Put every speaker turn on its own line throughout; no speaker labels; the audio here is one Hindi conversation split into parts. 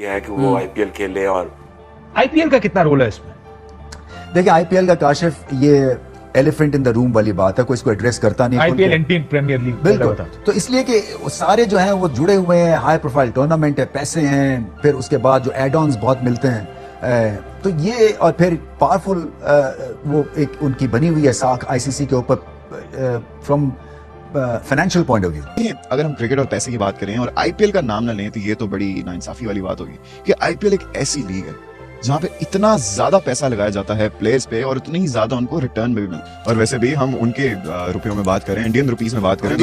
है कि वो आईपीएल खेले। और
आईपीएल का कितना रोल है इसमें?
देखिए आईपीएल का काशिफ ये एलिफेंट इन द रूम वाली बात है, कोई इसको एड्रेस करता नहीं।
आईपीएल इंडियन प्रीमियर लीग
बिल्कुल, तो इसलिए कि सारे जो हैं वो जुड़े हुए हैं, हाई प्रोफाइल टूर्नामेंट है, पैसे हैं, फिर उसके बाद जो एड ऑन्स बहुत मिलते हैं, तो ये और फिर पावरफुल वो एक उनकी बनी हुई है साख आईसीसी के ऊपर from financial point of view.
अगर हम क्रिकेट और पैसे की बात करें और आईपीएल का नाम ना लें तो ये तो बड़ी नाइंसाफी वाली बात होगी कि आईपीएल एक ऐसी लीग है जहाँ पे इतना ज्यादा पैसा लगाया जाता है प्लेयर्स पे और उतनी ही ज्यादा उनको रिटर्न में भी मिलता है। और वैसे भी हम उनके रुपयों में बात करें, इंडियन रुपीस में बात करें,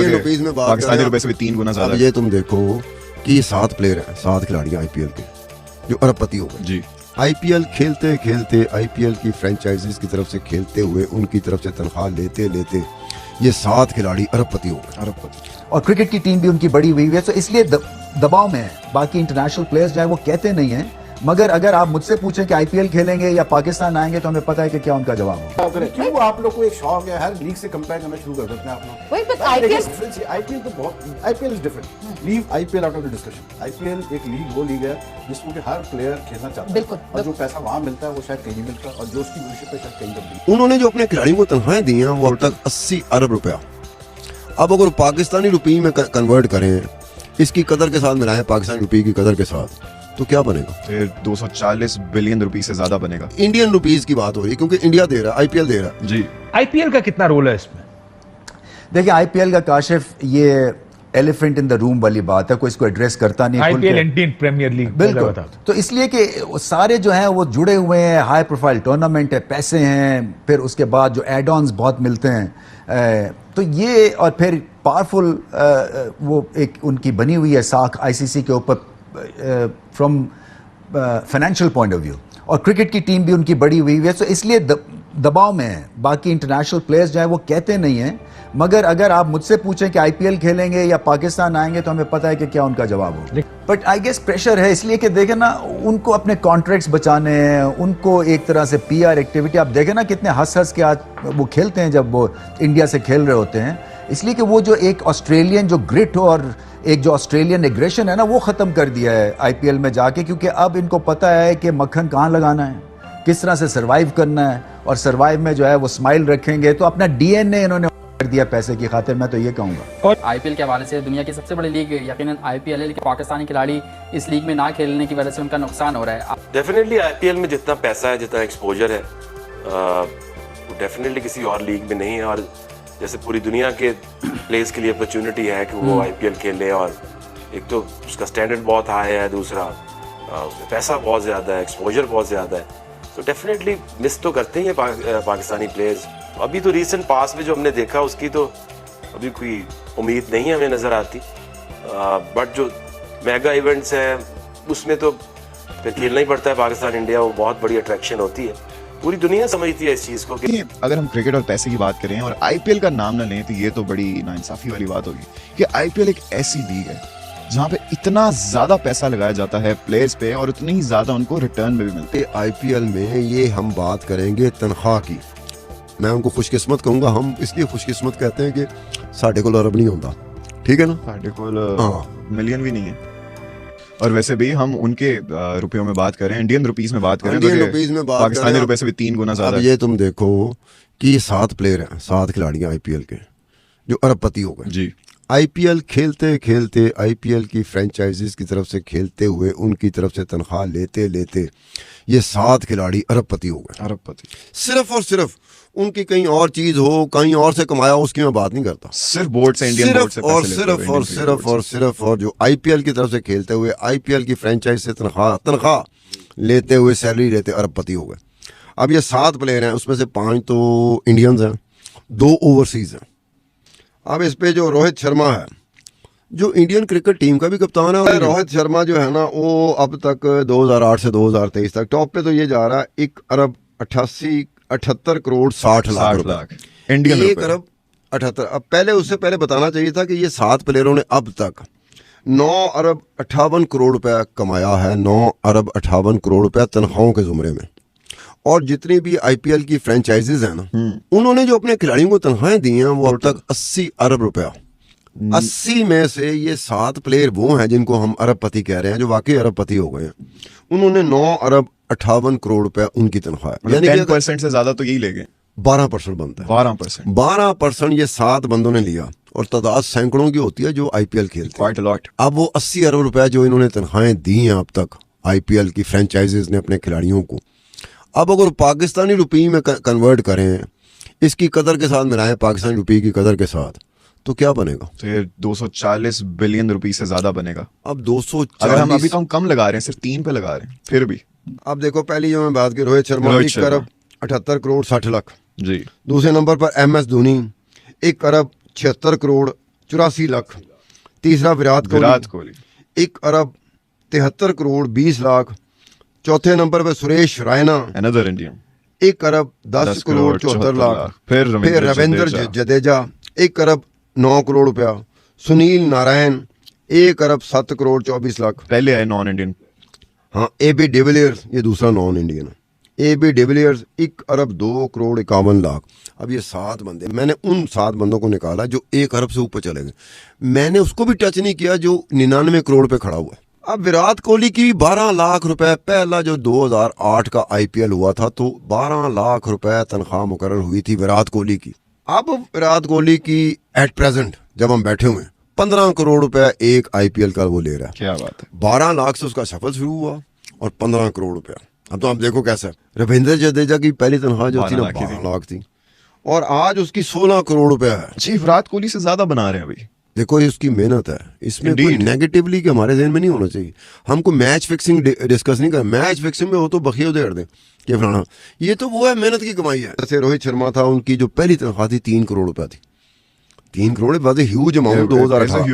पाकिस्तानी रुपए से भी 3 गुना ज्यादा।
ये तुम देखो कि ये 7 प्लेयर हैं, 7 खिलाड़ी आईपीएल के जो अरबपति हो गए जी। आईपीएल खेलते खेलते आईपीएल की फ्रेंचाइजीज की तरफ से खेलते हुए उनकी तरफ से तनख्वाह लेते लेते ये 7 खिलाड़ी अरबपति हो गए, अरबपति।
और क्रिकेट की टीम भी उनकी बड़ी हुई है, तो इसलिए दबाव में है। बाकी इंटरनेशनल प्लेयर्स जो है वो कहते नहीं है, मगर अगर आप मुझसे पूछें कि आईपीएल खेलेंगे या पाकिस्तान आएंगे तो हमें पता है कि क्या उनका जवाब होगा।
क्यों आप लोग को एक शौक है हर लीग से कंपेयर करना शुरू कर देते हैं आप लोग।
वही बस
आईपीएल तो बहुत, IPL is different. Leave IPL out of the discussion. IPL एक लीग वो लीग है जिसमें कि हर प्लेयर खेलना चाहता है और जो पैसा वहां मिलता है वो शायद कहीं नहीं मिलता और जो उसकी व्यूअरशिप है शायद कहीं कम नहीं।
उन्होंने जो अपने खिलाड़ियों को तनख्वाहें दी हैं वो अब तक 80 अरब रुपया, अब अगर पाकिस्तानी रुपये में कन्वर्ट करें, इसकी कदर के साथ मिलाएं पाकिस्तानी रुपये की कदर के साथ, तो क्या बनेगा?
फिर 240 बिलियन रुपए से ज्यादा बनेगा।
इंडियन रुपीस की बात हो रही है क्योंकि इंडिया दे रहा है, आईपीएल दे रहा है
जी।
आईपीएल का कितना रोल है इसमें?
देखिए आईपीएल का काशिफ ये एलिफेंट इन द रूम वाली बात है, कोई इसको एड्रेस करता नहीं।
आईपीएल इंडियन प्रीमियर लीग
बिल्कुल, तो इसलिए कि सारे जो हैं वो जुड़े हुए हैं, हाई प्रोफाइल टूर्नामेंट है, पैसे हैं, फिर उसके बाद जो एड ऑन्स बहुत मिलते हैं, तो ये और फिर पावरफुल वो एक उनकी बनी हुई है साख आईसीसी के ऊपर from financial point of view. और क्रिकेट की टीम भी उनकी बड़ी हुई है, तो इसलिए दबाव में है। बाकी इंटरनेशनल प्लेयर्स जो है वो कहते नहीं हैं, मगर अगर आप मुझसे पूछें कि आईपीएल खेलेंगे या पाकिस्तान आएंगे तो हमें पता है कि क्या उनका जवाब होगा। बट आई गेस प्रेशर है, इसलिए कि देखें ना, उनको अपने कॉन्ट्रैक्ट्स बचाने हैं, उनको एक तरह से पीआर एक्टिविटी। आप देखें ना कितने हंस हंस के आज वो खेलते हैं जब वो इंडिया से खेल रहे होते हैं, इसलिए कि वो जो एक ऑस्ट्रेलियन जो ग्रिट और एक जो ऑस्ट्रेलियन एग्रेशन है ना, वो खत्म कर दिया है आईपीएल में जाके, क्योंकि अब इनको पता है कि मक्खन कहाँ लगाना है, किस तरह से सरवाइव करना है, और सरवाइव में जो है वो स्माइल रखेंगे। तो अपना डीएनए इन्होंने कर दिया पैसे की खातिर, मैं तो ये कहूंगा।
और आईपीएल के हवाले से दुनिया की सबसे बड़ी लीग यकीनन आईपीएल है, लेकिन पाकिस्तानी खिलाड़ी इस लीग में ना खेलने की वजह से उनका नुकसान हो रहा है।
डेफिनेटली आईपीएल में जितना पैसा है, जितना एक्सपोजर है, वो डेफिनेटली किसी और लीग में नहीं है। और जैसे पूरी दुनिया के प्लेयर्स के लिए अपॉर्चुनिटी है कि वो आईपीएल खेले, और एक तो उसका स्टैंडर्ड बहुत हाई है, दूसरा उसमें पैसा बहुत ज़्यादा है, एक्सपोजर बहुत ज़्यादा है, तो डेफिनेटली मिस तो करते ही हैं पाकिस्तानी प्लेयर्स। अभी तो रीसेंट पास में जो हमने देखा उसकी तो अभी कोई उम्मीद नहीं हमें नज़र आती, बट जो मेगा इवेंट्स हैं उसमें तो फिर खेलना ही पड़ता है। पाकिस्तान इंडिया वो बहुत बड़ी अट्रैक्शन होती है, पूरी दुनिया समझती है इस चीज को कि
अगर हम क्रिकेट और पैसे की बात करें और आईपीएल का नाम ना लें तो ये तो बड़ी नाइंसाफी वाली बात होगी कि आईपीएल एक ऐसी लीग है जहाँ पे इतना ज्यादा पैसा लगाया जाता है प्लेयर्स पे और उतनी ही ज्यादा उनको रिटर्न में भी मिलते हैं।
आईपीएल में ये हम बात करेंगे तनख्वाह की, मैं उनको खुशकिस्मत कहूंगा। हम इसलिए खुशकिस्मत कहते हैं कि साढ़े को अरब नहीं होता, ठीक है ना,
साढ़े को मिलियन भी नहीं है। और वैसे भी हम उनके रुपयों में बात करें, इंडियन रुपीस में बात करें,
इंडियन रुपीस में बात
पाकिस्तानी रुपए से भी 3 गुना ज्यादा।
अब ये तुम देखो कि ये 7 प्लेयर हैं, 7 खिलाड़ी आईपीएल के जो अरबपति हो गए जी। आईपीएल खेलते खेलते आईपीएल की फ्रेंचाइजीज की तरफ से खेलते हुए उनकी तरफ से तनख्वाह लेते लेते ये 7 खिलाड़ी अरबपति हो गए, अरबपति। सिर्फ और सिर्फ उनकी कहीं और चीज हो, कहीं और से कमाया हो, उसकी मैं बात नहीं करता,
सिर्फ बोर्ड से, इंडियन बोर्ड से
और सिर्फ और जो आईपीएल की तरफ से खेलते हुए आईपीएल की फ्रेंचाइज से तनख्वाह लेते हुए सैलरी लेते अरबपति हो गए। अब ये 7 प्लेयर हैं, उसमें से 5 तो इंडियंस हैं, 2 ओवरसीज हैं। अब इस पे जो रोहित शर्मा है, जो इंडियन क्रिकेट टीम का भी कप्तान है, और रोहित शर्मा जो है ना, वो अब तक 2008 से 2023 तक टॉप पे तो ये जा रहा है 1 अरब 78 करोड़ 60 लाख
इंडियन,
1 अरब 78। अब पहले उससे पहले बताना चाहिए था कि ये 7 प्लेयरों ने अब तक 9 अरब 58 करोड़ रुपया कमाया है, 9 अरब 58 करोड़ रुपया तनख्वाहों के जुमरे में। और जितनी भी आईपीएल की फ्रेंचाइजीज हैं ना, उन्होंने जो अपने खिलाड़ियों को तनख्वाहें दी हैं वो अब तक 80 अरब रुपया 80 में से ये 7 प्लेयर वो हैं जिनको हम अरबपति कह रहे हैं, जो वाकई अरबपति हो गए हैं। उन्होंने 9 अरब 58 करोड़ रुपए उनकी तनख्वाह है,
यानी
यानी कि
10% से ज्यादा तो यही ले गए।
12% बनता है।
12%।
12% ये 7 बंदों ने लिया, और तादाद सैकड़ों की होती है जो आईपीएल खेलते हैं।
Quite a lot.
अब वो 80 अरब रुपए जो इन्होंने तनख्वाहें दी हैं अब तक आईपीएल की फ्रेंचाइजीज ने अपने खिलाड़ियों को, अब अगर पाकिस्तानी रुपये में कन्वर्ट करें, इसकी कदर के साथ मिलाएं पाकिस्तानी रुपये की कदर के साथ, तो क्या बनेगा?
तो ये 240 बिलियन रुपए से ज्यादा बनेगा।
अब 240,
अगर हम अभी तो हम कम लगा रहे हैं, सिर्फ 3 पे लगा रहे हैं, फिर भी।
अब देखो, पहली जो मैं बात की रोहित शर्मा 1 अरब 78 करोड़ 60 लाख
जी।
दूसरे नंबर पर एमएस धोनी 1 अरब 76 करोड़ 84 लाख। तीसरा विराट कोहली 1 अरब 73 करोड़ 20 लाख। चौथे नंबर पर सुरेश रैना
अनदर इंडियन
1 अरब 10 करोड़ 74 लाख।
फिर
रविंद्र जडेजा 1 अरब 9 करोड़ रुपया। सुनील नारायण 1 अरब 7 करोड़ 24 लाख।
पहले है नॉन इंडियन।
हाँ, एबी डिविलियर्स ये दूसरा नॉन इंडियन है। एबी डिविलियर्स 1 अरब 2 करोड़ 51 लाख। अब ये 7 बंदे, मैंने उन 7 बंदों को निकाला जो 1 अरब से ऊपर चले गए। मैंने उसको भी टच नहीं किया जो 99 करोड़ पे खड़ा हुआ है। अब विराट कोहली की 12 लाख रुपए, पहला जो 2008 का आईपीएल हुआ था तो 12 लाख रुपए तनख्वाह मुकर्रर हुई थी विराट कोहली की। अब विराट कोहली की एट प्रेजेंट जब हम बैठे हुए 15 करोड़ रुपए एक आईपीएल का वो ले रहा है।
क्या बात है।
12 लाख से उसका सफर शुरू हुआ और 15 करोड़ रुपया। अब तो आप देखो कैसा। रविंद्र जडेजा की पहली तनख्वाह जो थी ना 12 लाख थी, और आज उसकी 16 करोड़ रुपया है।
जी, विराट कोहली से ज्यादा बना रहे हैं अभी।
देखो, ये उसकी मेहनत है, इसमें कोई नेगेटिवली कि हमारे ज़हन में नहीं होना चाहिए। हमको मैच फिक्सिंग डिस्कस नहीं कर, मैच फिक्सिंग में हो तो बखिया उधेड़ दें कि फलाना, ये तो वो है मेहनत की कमाई है। जैसे रोहित शर्मा था, उनकी जो पहली तनख्वाह थी 3 करोड़ रुपया थी। 3 करोड़ ह्यूज अमाउंट 2018